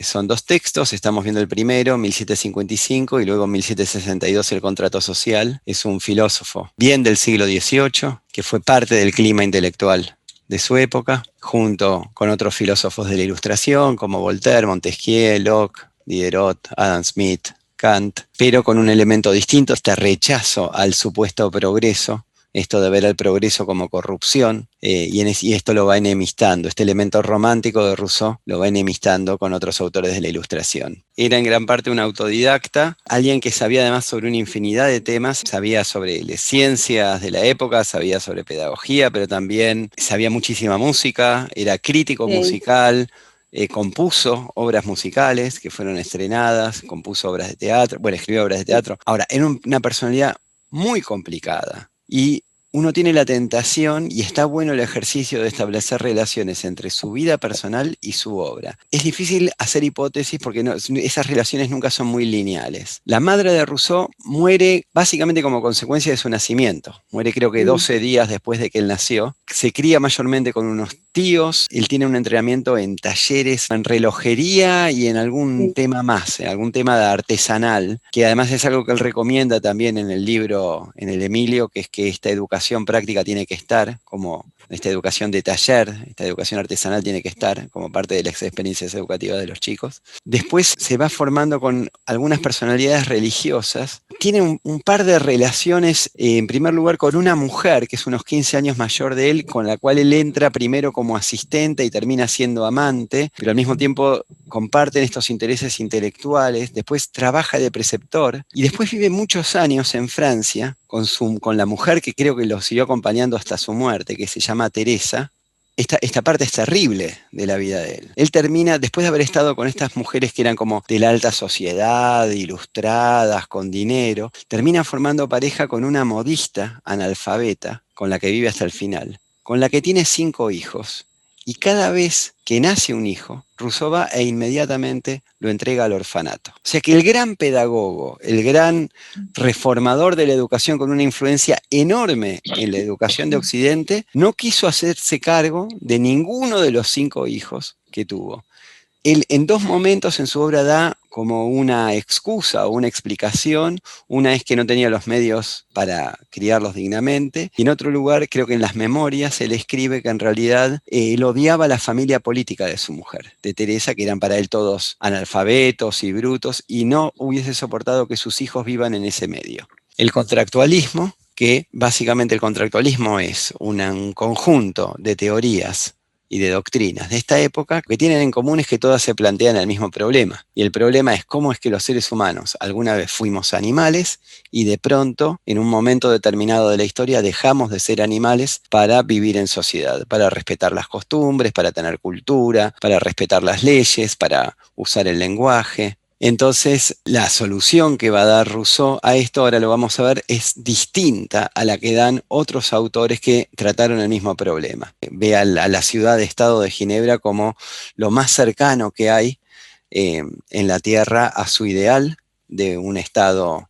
Son dos textos, estamos viendo el primero, 1755, y luego 1762, el contrato social. Es un filósofo bien del siglo XVIII, que fue parte del clima intelectual de su época, junto con otros filósofos de la Ilustración, como Voltaire, Montesquieu, Locke, Diderot, Adam Smith, Kant, pero con un elemento distinto, este rechazo al supuesto progreso, esto de ver al progreso como corrupción, y esto lo va enemistando, este elemento romántico de Rousseau lo va enemistando con otros autores de la Ilustración. Era en gran parte un autodidacta, alguien que sabía además sobre una infinidad de temas, sabía sobre las ciencias de la época, sabía sobre pedagogía, pero también sabía muchísima música, era crítico Ok. musical, compuso obras musicales que fueron estrenadas, compuso obras de teatro, bueno, escribió obras de teatro. Ahora, era una personalidad muy complicada y uno tiene la tentación, y está bueno el ejercicio de establecer relaciones entre su vida personal y su obra. Es difícil hacer hipótesis porque esas relaciones nunca son muy lineales. La madre de Rousseau muere básicamente como consecuencia de su nacimiento. Muere creo que Mm, 12 días después de que él nació. Se cría mayormente con unos tíos. Él tiene un entrenamiento en talleres, en relojería y en algún sí. tema más, en algún tema de artesanal, que además es algo que él recomienda también en el libro, en el Emilio, que es que esta educación práctica tiene que estar, como esta educación de taller, esta educación artesanal tiene que estar como parte de las experiencias educativas de los chicos. Después se va formando con algunas personalidades religiosas. Tiene un par de relaciones, en primer lugar con una mujer que es unos 15 años mayor de él, con la cual él entra primero como asistente y termina siendo amante, pero al mismo tiempo comparten estos intereses intelectuales. Después trabaja de preceptor y después vive muchos años en Francia con la mujer que creo que lo siguió acompañando hasta su muerte, que se llama Teresa. Esta parte es terrible de la vida de él. Él termina, después de haber estado con estas mujeres que eran como de la alta sociedad, ilustradas, con dinero, termina formando pareja con una modista analfabeta, con la que vive hasta el final, con la que tiene 5 hijos. Y cada vez que nace un hijo, Rousseau va e inmediatamente lo entrega al orfanato. O sea que el gran pedagogo, el gran reformador de la educación con una influencia enorme en la educación de Occidente, no quiso hacerse cargo de ninguno de los 5 hijos que tuvo. Él en dos momentos en su obra da como una excusa o una explicación. Una es que no tenía los medios para criarlos dignamente, y en otro lugar, creo que en las memorias, él escribe que en realidad él odiaba la familia política de su mujer, de Teresa, que eran para él todos analfabetos y brutos, y no hubiese soportado que sus hijos vivan en ese medio. El contractualismo, que básicamente el contractualismo es un conjunto de teorías y de doctrinas de esta época, que tienen en común es que todas se plantean el mismo problema. Y el problema es cómo es que los seres humanos alguna vez fuimos animales y de pronto, en un momento determinado de la historia, dejamos de ser animales para vivir en sociedad, para respetar las costumbres, para tener cultura, para respetar las leyes, para usar el lenguaje. Entonces, la solución que va a dar Rousseau a esto, ahora lo vamos a ver, es distinta a la que dan otros autores que trataron el mismo problema. Ve a la ciudad-estado de Ginebra como lo más cercano que hay en la Tierra a su ideal de un estado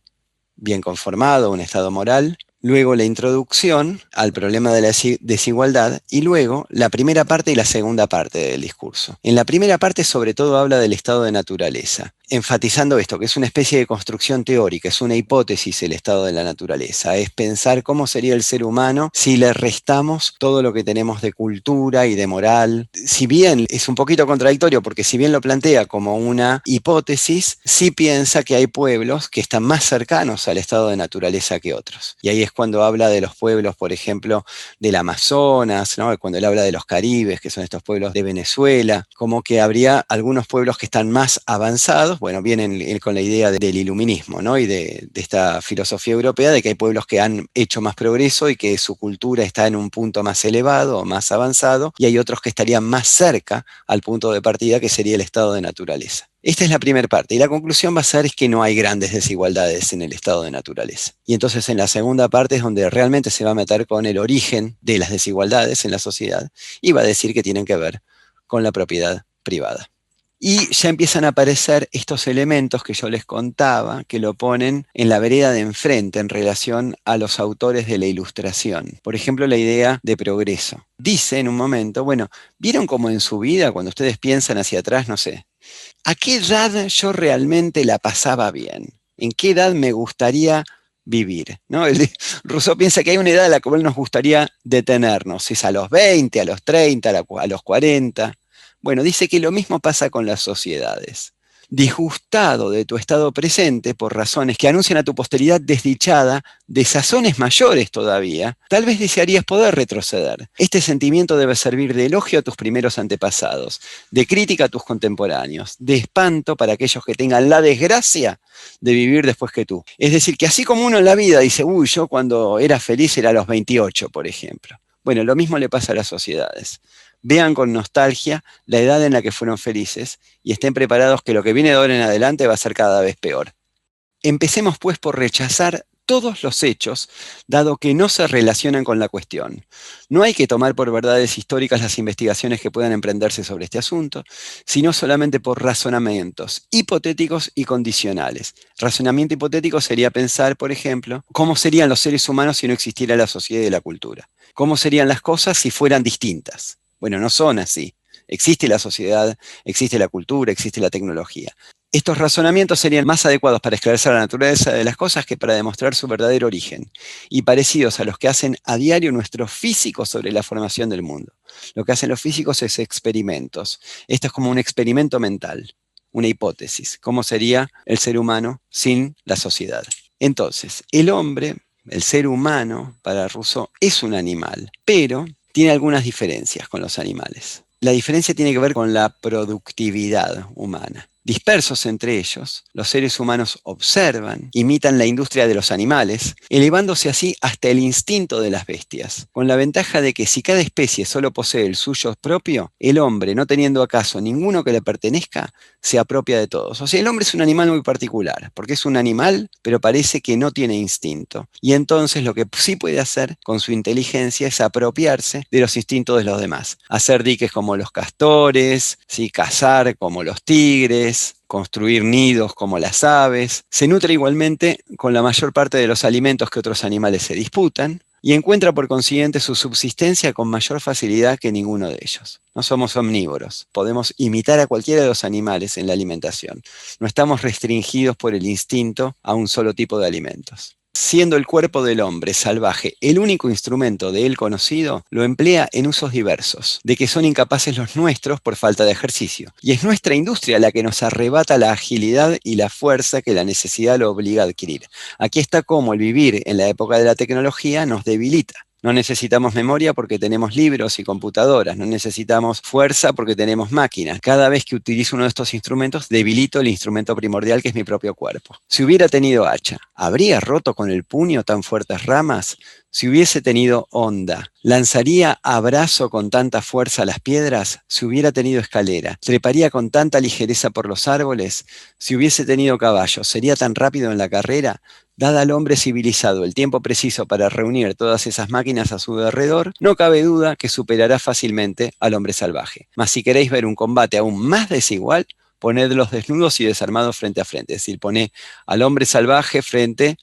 bien conformado, un estado moral. Luego la introducción al problema de la desigualdad, y luego la primera parte y la segunda parte del discurso. En la primera parte sobre todo habla del estado de naturaleza, enfatizando esto, que es una especie de construcción teórica, es una hipótesis el estado de la naturaleza, es pensar cómo sería el ser humano si le restamos todo lo que tenemos de cultura y de moral. Si bien es un poquito contradictorio, porque si bien lo plantea como una hipótesis, sí piensa que hay pueblos que están más cercanos al estado de naturaleza que otros. Y ahí es cuando habla de los pueblos, por ejemplo, del Amazonas, ¿no? Cuando él habla de los Caribes, que son estos pueblos de Venezuela, como que habría algunos pueblos que están más avanzados. Bueno, vienen con la idea del iluminismo, ¿no? Y de esta filosofía europea de que hay pueblos que han hecho más progreso y que su cultura está en un punto más elevado o más avanzado, y hay otros que estarían más cerca al punto de partida, que sería el estado de naturaleza. Esta es la primera parte, y la conclusión va a ser es que no hay grandes desigualdades en el estado de naturaleza. Y entonces en la segunda parte es donde realmente se va a meter con el origen de las desigualdades en la sociedad, y va a decir que tienen que ver con la propiedad privada. Y ya empiezan a aparecer estos elementos que yo les contaba, que lo ponen en la vereda de enfrente en relación a los autores de la Ilustración. Por ejemplo, la idea de progreso. Dice en un momento, bueno, ¿vieron cómo en su vida, cuando ustedes piensan hacia atrás, no sé, ¿A qué edad yo realmente la pasaba bien? ¿En qué edad me gustaría vivir? ¿No? Rousseau piensa que hay una edad a la cual nos gustaría detenernos. ¿Es a los 20, a los 30, a los 40? Bueno, dice que lo mismo pasa con las sociedades. Disgustado de tu estado presente por razones que anuncian a tu posteridad desdichada, de sazones mayores todavía, tal vez desearías poder retroceder. Este sentimiento debe servir de elogio a tus primeros antepasados, de crítica a tus contemporáneos, de espanto para aquellos que tengan la desgracia de vivir después que tú. Es decir, que así como uno en la vida dice, uy, yo cuando era feliz era a los 28, por ejemplo. Bueno, lo mismo le pasa a las sociedades. Vean con nostalgia la edad en la que fueron felices y estén preparados que lo que viene de ahora en adelante va a ser cada vez peor. Empecemos pues por rechazar todos los hechos, dado que no se relacionan con la cuestión. No hay que tomar por verdades históricas las investigaciones que puedan emprenderse sobre este asunto, sino solamente por razonamientos hipotéticos y condicionales. Razonamiento hipotético sería pensar, por ejemplo, cómo serían los seres humanos si no existiera la sociedad y la cultura. ¿Cómo serían las cosas si fueran distintas? Bueno, no son así. Existe la sociedad, existe la cultura, existe la tecnología. Estos razonamientos serían más adecuados para esclarecer la naturaleza de las cosas que para demostrar su verdadero origen, y parecidos a los que hacen a diario nuestros físicos sobre la formación del mundo. Lo que hacen los físicos es experimentos. Esto es como un experimento mental, una hipótesis. ¿Cómo sería el ser humano sin la sociedad? Entonces, el hombre, el ser humano, para Rousseau, es un animal, pero tiene algunas diferencias con los animales. La diferencia tiene que ver con la productividad humana. Dispersos entre ellos, los seres humanos observan, imitan la industria de los animales, elevándose así hasta el instinto de las bestias, con la ventaja de que si cada especie solo posee el suyo propio, el hombre, no teniendo acaso ninguno que le pertenezca, se apropia de todos. O sea, el hombre es un animal muy particular, porque es un animal, pero parece que no tiene instinto. Y entonces lo que sí puede hacer con su inteligencia es apropiarse de los instintos de los demás. Hacer diques como los castores, ¿sí? Cazar como los tigres, construir nidos como las aves. Se nutre igualmente con la mayor parte de los alimentos que otros animales se disputan, y encuentra por consiguiente su subsistencia con mayor facilidad que ninguno de ellos. No somos omnívoros, podemos imitar a cualquiera de los animales en la alimentación. No estamos restringidos por el instinto a un solo tipo de alimentos. Siendo el cuerpo del hombre salvaje el único instrumento de él conocido, lo emplea en usos diversos, de que son incapaces los nuestros por falta de ejercicio. Y es nuestra industria la que nos arrebata la agilidad y la fuerza que la necesidad lo obliga a adquirir. Aquí está cómo el vivir en la época de la tecnología nos debilita. No necesitamos memoria porque tenemos libros y computadoras, no necesitamos fuerza porque tenemos máquinas. Cada vez que utilizo uno de estos instrumentos, debilito el instrumento primordial que es mi propio cuerpo. Si hubiera tenido hacha, ¿habría roto con el puño tan fuertes ramas? Si hubiese tenido onda, ¿lanzaría a brazo con tanta fuerza las piedras? Si hubiera tenido escalera, ¿treparía con tanta ligereza por los árboles? Si hubiese tenido caballo, ¿sería tan rápido en la carrera? Dada al hombre civilizado el tiempo preciso para reunir todas esas máquinas a su alrededor, no cabe duda que superará fácilmente al hombre salvaje. Mas si queréis ver un combate aún más desigual, ponedlos desnudos y desarmados frente a frente. Es decir, poné al hombre salvaje frente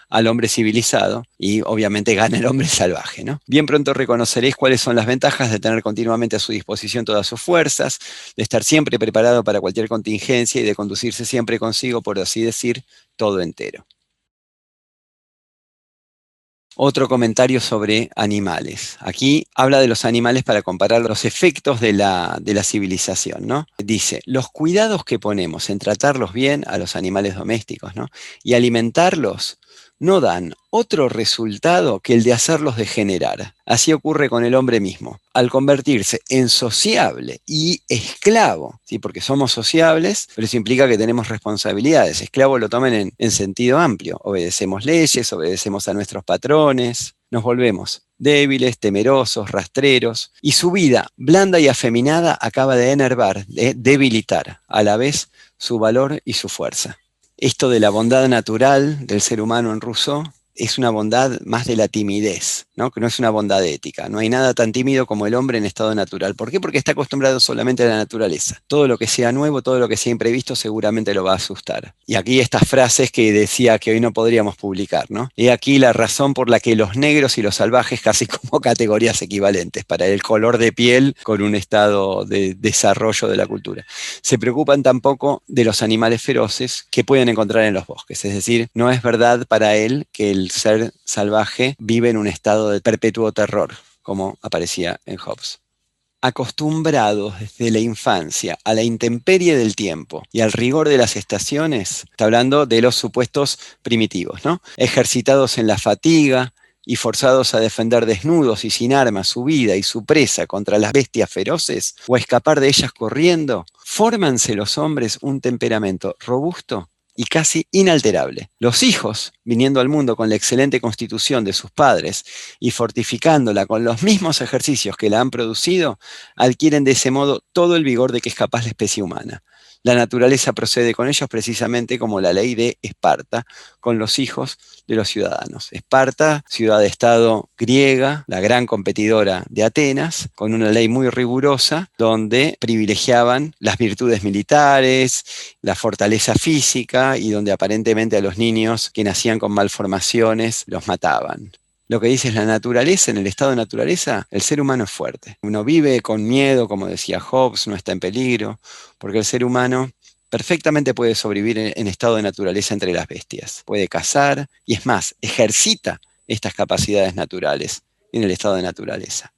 al hombre civilizado y obviamente gana el hombre salvaje, ¿no? Bien pronto reconoceréis cuáles son las ventajas de tener continuamente a su disposición todas sus fuerzas, de estar siempre preparado para cualquier contingencia y de conducirse siempre consigo, por así decir, todo entero. Otro comentario sobre animales. Aquí habla de los animales para comparar los efectos de la civilización, ¿no? Dice, los cuidados que ponemos en tratarlos bien a los animales domésticos, ¿no? Y alimentarlos no dan otro resultado que el de hacerlos degenerar. Así ocurre con el hombre mismo. Al convertirse en sociable y esclavo, ¿sí? Porque somos sociables, pero eso implica que tenemos responsabilidades. Esclavo lo tomen en sentido amplio. Obedecemos leyes, obedecemos a nuestros patrones, nos volvemos débiles, temerosos, rastreros, y su vida blanda y afeminada acaba de enervar, de debilitar a la vez su valor y su fuerza. Esto de la bondad natural del ser humano en Rousseau es una bondad más de la timidez, ¿no? Que no es una bondad ética. No hay nada tan tímido como el hombre en estado natural. ¿Por qué? Porque está acostumbrado solamente a la naturaleza. Todo lo que sea nuevo, todo lo que sea imprevisto, seguramente lo va a asustar. Y aquí estas frases que decía que hoy no podríamos publicar, ¿no? He aquí la razón por la que los negros y los salvajes casi como categorías equivalentes para el color de piel con un estado de desarrollo de la cultura. Se preocupan tampoco de los animales feroces que pueden encontrar en los bosques. Es decir, no es verdad para él que el ser salvaje vive en un estado de perpetuo terror, como aparecía en Hobbes. Acostumbrados desde la infancia a la intemperie del tiempo y al rigor de las estaciones, está hablando de los supuestos primitivos, ¿no? Ejercitados en la fatiga y forzados a defender desnudos y sin armas su vida y su presa contra las bestias feroces o a escapar de ellas corriendo, fórmanse los hombres un temperamento robusto y casi inalterable. Los hijos, viniendo al mundo con la excelente constitución de sus padres y fortificándola con los mismos ejercicios que la han producido, adquieren de ese modo todo el vigor de que es capaz la especie humana. La naturaleza procede con ellos precisamente como la ley de Esparta, con los hijos de los ciudadanos. Esparta, ciudad-estado griega, la gran competidora de Atenas, con una ley muy rigurosa, donde privilegiaban las virtudes militares, la fortaleza física y donde aparentemente a los niños que nacían con malformaciones los mataban. Lo que dice es la naturaleza, en el estado de naturaleza, el ser humano es fuerte. Uno vive con miedo, como decía Hobbes, no está en peligro, porque el ser humano perfectamente puede sobrevivir en estado de naturaleza entre las bestias. Puede cazar y es más, ejercita estas capacidades naturales en el estado de naturaleza.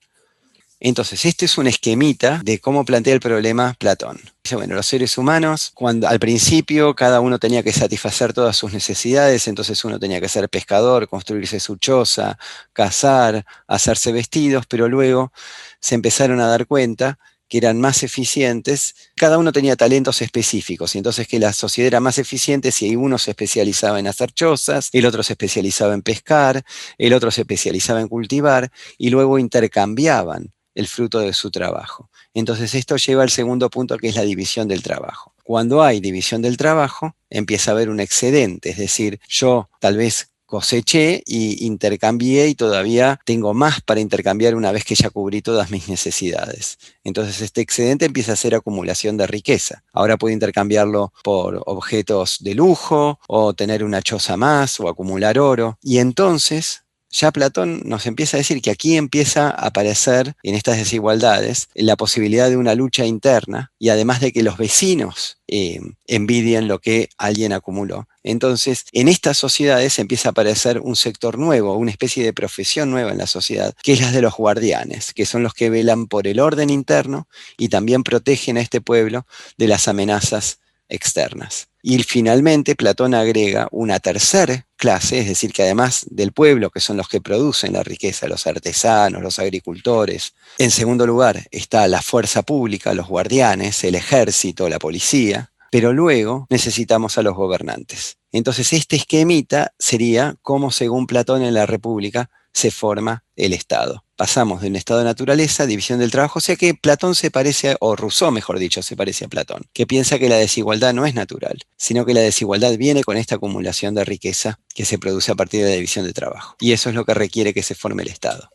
Entonces, este es un esquemita de cómo plantea el problema Platón. Dice, bueno, los seres humanos, cuando al principio cada uno tenía que satisfacer todas sus necesidades, entonces uno tenía que ser pescador, construirse su choza, cazar, hacerse vestidos, pero luego se empezaron a dar cuenta que eran más eficientes, cada uno tenía talentos específicos, y entonces que la sociedad era más eficiente si uno se especializaba en hacer chozas, el otro se especializaba en pescar, el otro se especializaba en cultivar, y luego intercambiaban el fruto de su trabajo. Entonces esto lleva al segundo punto, que es la división del trabajo. Cuando hay división del trabajo, empieza a haber un excedente, es decir, yo tal vez coseché y intercambié y todavía tengo más para intercambiar una vez que ya cubrí todas mis necesidades. Entonces este excedente empieza a ser acumulación de riqueza. Ahora puedo intercambiarlo por objetos de lujo o tener una choza más o acumular oro. Y entonces ya Platón nos empieza a decir que aquí empieza a aparecer en estas desigualdades la posibilidad de una lucha interna y además de que los vecinos envidien lo que alguien acumuló. Entonces, en estas sociedades empieza a aparecer un sector nuevo, una especie de profesión nueva en la sociedad, que es la de los guardianes, que son los que velan por el orden interno y también protegen a este pueblo de las amenazas externas. Y finalmente Platón agrega una tercera clase, es decir, que además del pueblo, que son los que producen la riqueza, los artesanos, los agricultores, en segundo lugar está la fuerza pública, los guardianes, el ejército, la policía, pero luego necesitamos a los gobernantes. Entonces este esquemita sería cómo, según Platón en la República, se forma el Estado. Pasamos de un estado de naturaleza, división del trabajo, o sea que Platón se parece, o Rousseau mejor dicho, se parece a Platón, que piensa que la desigualdad no es natural, sino que la desigualdad viene con esta acumulación de riqueza que se produce a partir de la división del trabajo. Y eso es lo que requiere que se forme el Estado.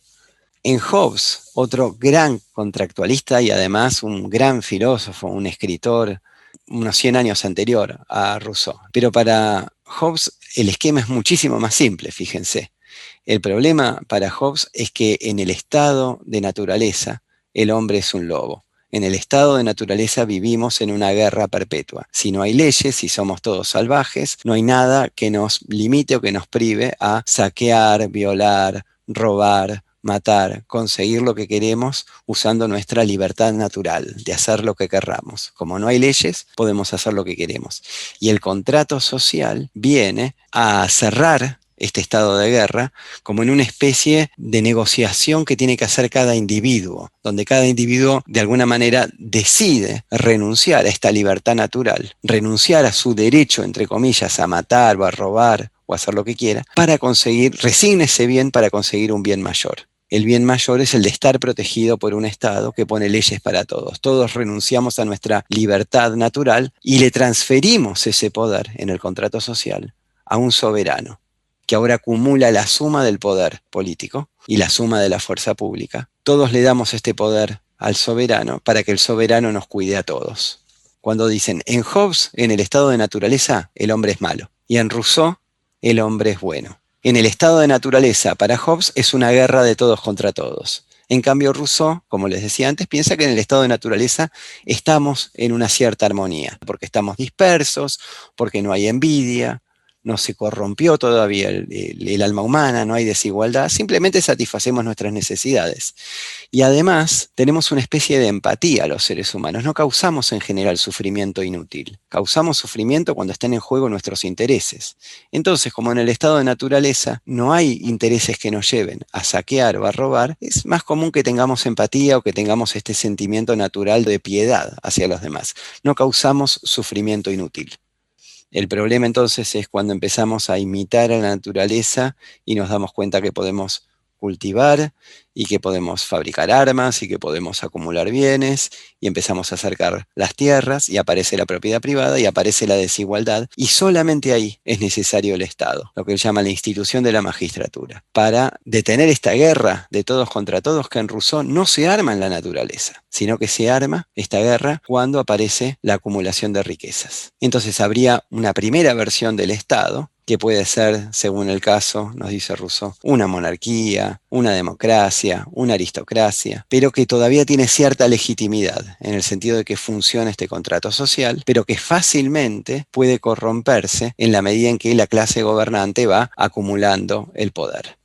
En Hobbes, otro gran contractualista y además un gran filósofo, un escritor, unos 100 años anterior a Rousseau. Pero para Hobbes el esquema es muchísimo más simple, fíjense. El problema para Hobbes es que en el estado de naturaleza el hombre es un lobo. En el estado de naturaleza vivimos en una guerra perpetua. Si no hay leyes, si somos todos salvajes, no hay nada que nos limite o que nos prive a saquear, violar, robar, matar, conseguir lo que queremos usando nuestra libertad natural de hacer lo que querramos. Como no hay leyes, podemos hacer lo que queremos. Y el contrato social viene a cerrar este estado de guerra como en una especie de negociación que tiene que hacer cada individuo, donde cada individuo de alguna manera decide renunciar a esta libertad natural, renunciar a su derecho, entre comillas, a matar o a robar o a hacer lo que quiera, para conseguir, resígnese bien para conseguir un bien mayor. El bien mayor es el de estar protegido por un Estado que pone leyes para todos. Todos renunciamos a nuestra libertad natural y le transferimos ese poder en el contrato social a un soberano, que ahora acumula la suma del poder político y la suma de la fuerza pública. Todos le damos este poder al soberano para que el soberano nos cuide a todos. Cuando dicen, en Hobbes, en el estado de naturaleza, el hombre es malo, y en Rousseau, el hombre es bueno. En el estado de naturaleza, para Hobbes, es una guerra de todos contra todos. En cambio, Rousseau, como les decía antes, piensa que en el estado de naturaleza estamos en una cierta armonía, porque estamos dispersos, porque no hay envidia, no se corrompió todavía el alma humana, no hay desigualdad, simplemente satisfacemos nuestras necesidades. Y además tenemos una especie de empatía los seres humanos, no causamos en general sufrimiento inútil, causamos sufrimiento cuando están en juego nuestros intereses. Entonces, como en el estado de naturaleza no hay intereses que nos lleven a saquear o a robar, es más común que tengamos empatía o que tengamos este sentimiento natural de piedad hacia los demás. No causamos sufrimiento inútil. El problema entonces es cuando empezamos a imitar a la naturaleza y nos damos cuenta que podemos cultivar y que podemos fabricar armas y que podemos acumular bienes y empezamos a acercar las tierras y aparece la propiedad privada y aparece la desigualdad y solamente ahí es necesario el Estado, lo que él llama la institución de la magistratura, para detener esta guerra de todos contra todos que en Rousseau no se arma en la naturaleza, sino que se arma esta guerra cuando aparece la acumulación de riquezas. Entonces habría una primera versión del Estado, que puede ser, según el caso, nos dice Rousseau, una monarquía, una democracia, una aristocracia, pero que todavía tiene cierta legitimidad, en el sentido de que funciona este contrato social, pero que fácilmente puede corromperse en la medida en que la clase gobernante va acumulando el poder.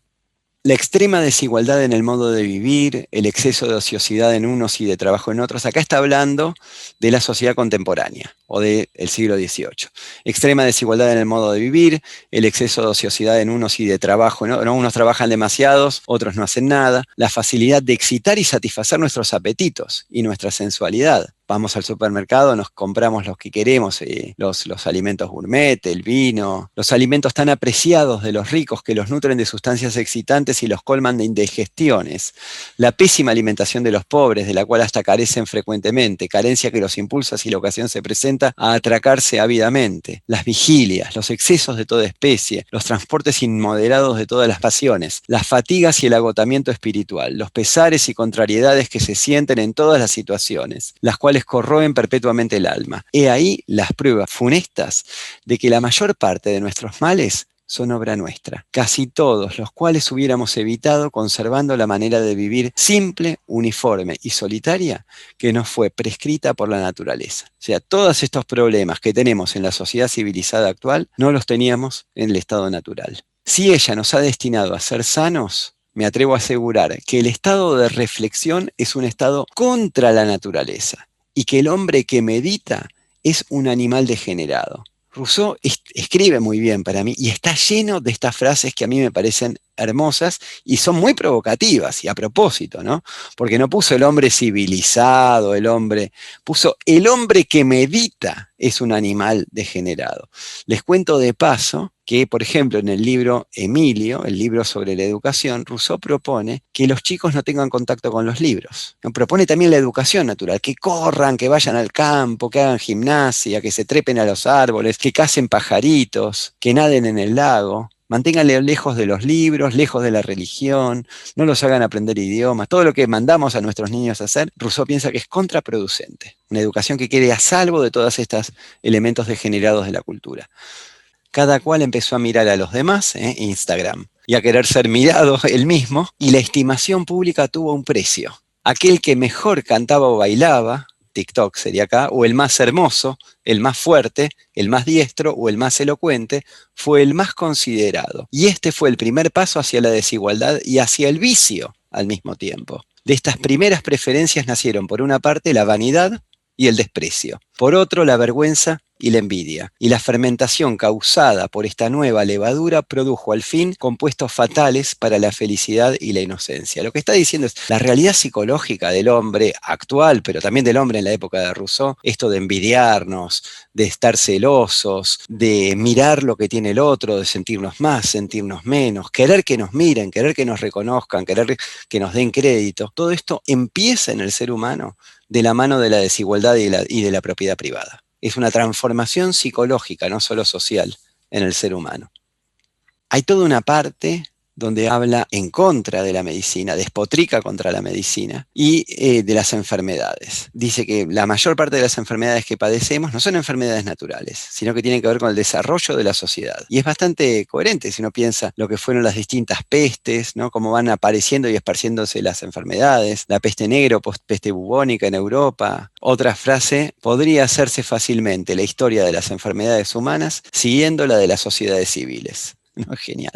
La extrema desigualdad en el modo de vivir, el exceso de ociosidad en unos y de trabajo en otros, acá está hablando de la sociedad contemporánea o del siglo XVIII. Extrema desigualdad en el modo de vivir, el exceso de ociosidad en unos y de trabajo en otros. Unos trabajan demasiados, otros no hacen nada. La facilidad de excitar y satisfacer nuestros apetitos y nuestra sensualidad. Vamos al supermercado, nos compramos los que queremos, los alimentos gourmet, el vino, los alimentos tan apreciados de los ricos que los nutren de sustancias excitantes y los colman de indigestiones. La pésima alimentación de los pobres, de la cual hasta carecen frecuentemente, carencia que los impulsa si la ocasión se presenta a atracarse ávidamente. Las vigilias, los excesos de toda especie, los transportes inmoderados de todas las pasiones, las fatigas y el agotamiento espiritual, los pesares y contrariedades que se sienten en todas las situaciones, las cuales corroen perpetuamente el alma. He ahí las pruebas funestas de que la mayor parte de nuestros males son obra nuestra, casi todos los cuales hubiéramos evitado conservando la manera de vivir simple, uniforme y solitaria que nos fue prescrita por la naturaleza. O sea, todos estos problemas que tenemos en la sociedad civilizada actual no los teníamos en el estado natural. Si ella nos ha destinado a ser sanos, me atrevo a asegurar que el estado de reflexión es un estado contra la naturaleza y que el hombre que medita es un animal degenerado. Rousseau escribe muy bien para mí y está lleno de estas frases que a mí me parecen hermosas y son muy provocativas y a propósito, ¿no? Porque no puso el hombre civilizado, puso el hombre que medita es un animal degenerado. Les cuento de paso que, por ejemplo, en el libro Emilio, el libro sobre la educación, Rousseau propone que los chicos no tengan contacto con los libros. Propone también la educación natural, que corran, que vayan al campo, que hagan gimnasia, que se trepen a los árboles, que cacen pajaritos, que naden en el lago. Manténganle lejos de los libros, lejos de la religión, no los hagan aprender idiomas. Todo lo que mandamos a nuestros niños a hacer, Rousseau piensa que es contraproducente. Una educación que quede a salvo de todos estos elementos degenerados de la cultura. Cada cual empezó a mirar a los demás, Instagram, y a querer ser mirado él mismo, y la estimación pública tuvo un precio. Aquel que mejor cantaba o bailaba, TikTok sería acá, o el más hermoso, el más fuerte, el más diestro o el más elocuente, fue el más considerado. Y este fue el primer paso hacia la desigualdad y hacia el vicio al mismo tiempo. De estas primeras preferencias nacieron, por una parte, la vanidad y el desprecio. Por otro, la vergüenza y la envidia. Y la fermentación causada por esta nueva levadura produjo al fin compuestos fatales para la felicidad y la inocencia. Lo que está diciendo es la realidad psicológica del hombre actual, pero también del hombre en la época de Rousseau, esto de envidiarnos, de estar celosos, de mirar lo que tiene el otro, de sentirnos más, sentirnos menos, querer que nos miren, querer que nos reconozcan, querer que nos den crédito. Todo esto empieza en el ser humano de la mano de la desigualdad y de la propiedad privada. Es una transformación psicológica, no solo social, en el ser humano. Hay toda una parte donde habla en contra de la medicina, despotrica contra la medicina y de las enfermedades. Dice que la mayor parte de las enfermedades que padecemos no son enfermedades naturales, sino que tienen que ver con el desarrollo de la sociedad. Y es bastante coherente si uno piensa lo que fueron las distintas pestes, ¿no? Cómo van apareciendo y esparciéndose las enfermedades, la peste negra, peste bubónica en Europa. Otra frase, podría hacerse fácilmente la historia de las enfermedades humanas siguiendo la de las sociedades civiles. No, genial.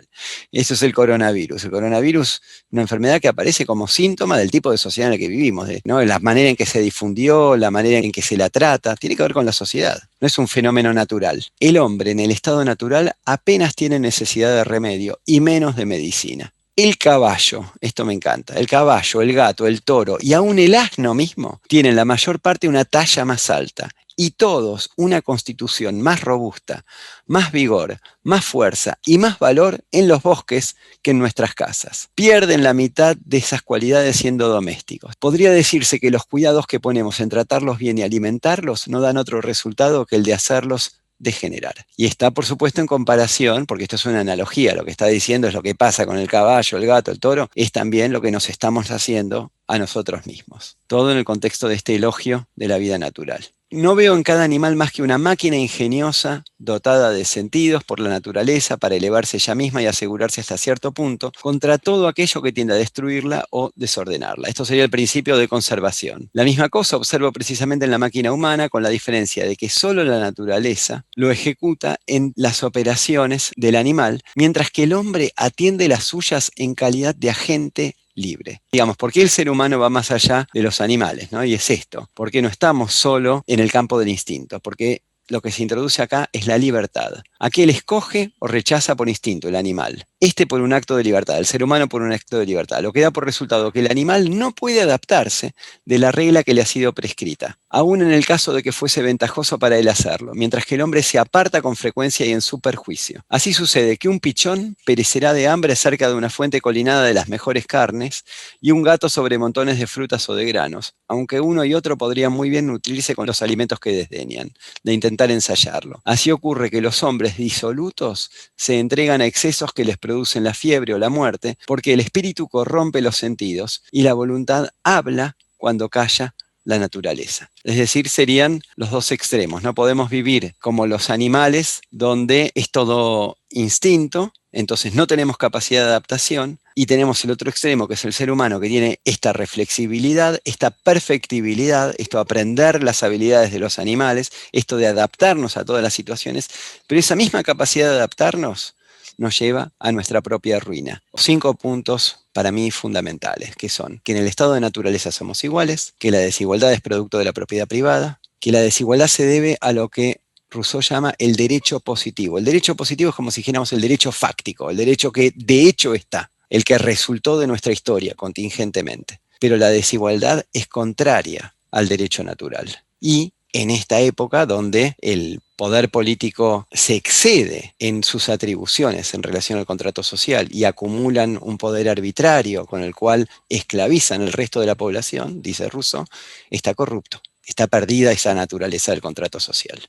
Eso es el coronavirus. El coronavirus, una enfermedad que aparece como síntoma del tipo de sociedad en la que vivimos, ¿no? La manera en que se difundió, la manera en que se la trata, tiene que ver con la sociedad. No es un fenómeno natural. El hombre en el estado natural apenas tiene necesidad de remedio y menos de medicina. El caballo, esto me encanta, el caballo, el gato, el toro y aún el asno mismo tienen la mayor parte una talla más alta y todos una constitución más robusta, más vigor, más fuerza y más valor en los bosques que en nuestras casas. Pierden la mitad de esas cualidades siendo domésticos. Podría decirse que los cuidados que ponemos en tratarlos bien y alimentarlos no dan otro resultado que el de hacerlos degenerar. Y está, por supuesto, en comparación, porque esto es una analogía, lo que está diciendo es lo que pasa con el caballo, el gato, el toro, es también lo que nos estamos haciendo a nosotros mismos. Todo en el contexto de este elogio de la vida natural. No veo en cada animal más que una máquina ingeniosa, dotada de sentidos por la naturaleza para elevarse ella misma y asegurarse hasta cierto punto contra todo aquello que tiende a destruirla o desordenarla. Esto sería el principio de conservación. La misma cosa observo precisamente en la máquina humana, con la diferencia de que solo la naturaleza lo ejecuta en las operaciones del animal, mientras que el hombre atiende las suyas en calidad de agente libre. Digamos, ¿por qué el ser humano va más allá de los animales, ¿no? Y es esto, porque no estamos solo en el campo del instinto, porque lo que se introduce acá es la libertad. Aquel escoge o rechaza por instinto, el animal. Este por un acto de libertad, el ser humano por un acto de libertad. Lo que da por resultado que el animal no puede adaptarse de la regla que le ha sido prescrita, aun en el caso de que fuese ventajoso para él hacerlo, mientras que el hombre se aparta con frecuencia y en su perjuicio. Así sucede que un pichón perecerá de hambre cerca de una fuente colinada de las mejores carnes y un gato sobre montones de frutas o de granos, aunque uno y otro podrían muy bien nutrirse con los alimentos que desdeñan, de intentar ensayarlo. Así ocurre que los hombres disolutos se entregan a excesos que les producen la fiebre o la muerte, porque el espíritu corrompe los sentidos y la voluntad habla cuando calla la naturaleza. Es decir, serían los dos extremos. No podemos vivir como los animales, donde es todo instinto, entonces no tenemos capacidad de adaptación, y tenemos el otro extremo, que es el ser humano, que tiene esta reflexibilidad, esta perfectibilidad, esto aprender las habilidades de los animales, esto de adaptarnos a todas las situaciones, pero esa misma capacidad de adaptarnos nos lleva a nuestra propia ruina. 5 puntos para mí fundamentales, que son que en el estado de naturaleza somos iguales, que la desigualdad es producto de la propiedad privada, que la desigualdad se debe a lo que Rousseau llama el derecho positivo. El derecho positivo es como si dijéramos el derecho fáctico, el derecho que de hecho está, el que resultó de nuestra historia contingentemente. Pero la desigualdad es contraria al derecho natural. Y en esta época donde el poder político se excede en sus atribuciones en relación al contrato social y acumulan un poder arbitrario con el cual esclavizan el resto de la población, dice Rousseau, está corrupto, está perdida esa naturaleza del contrato social.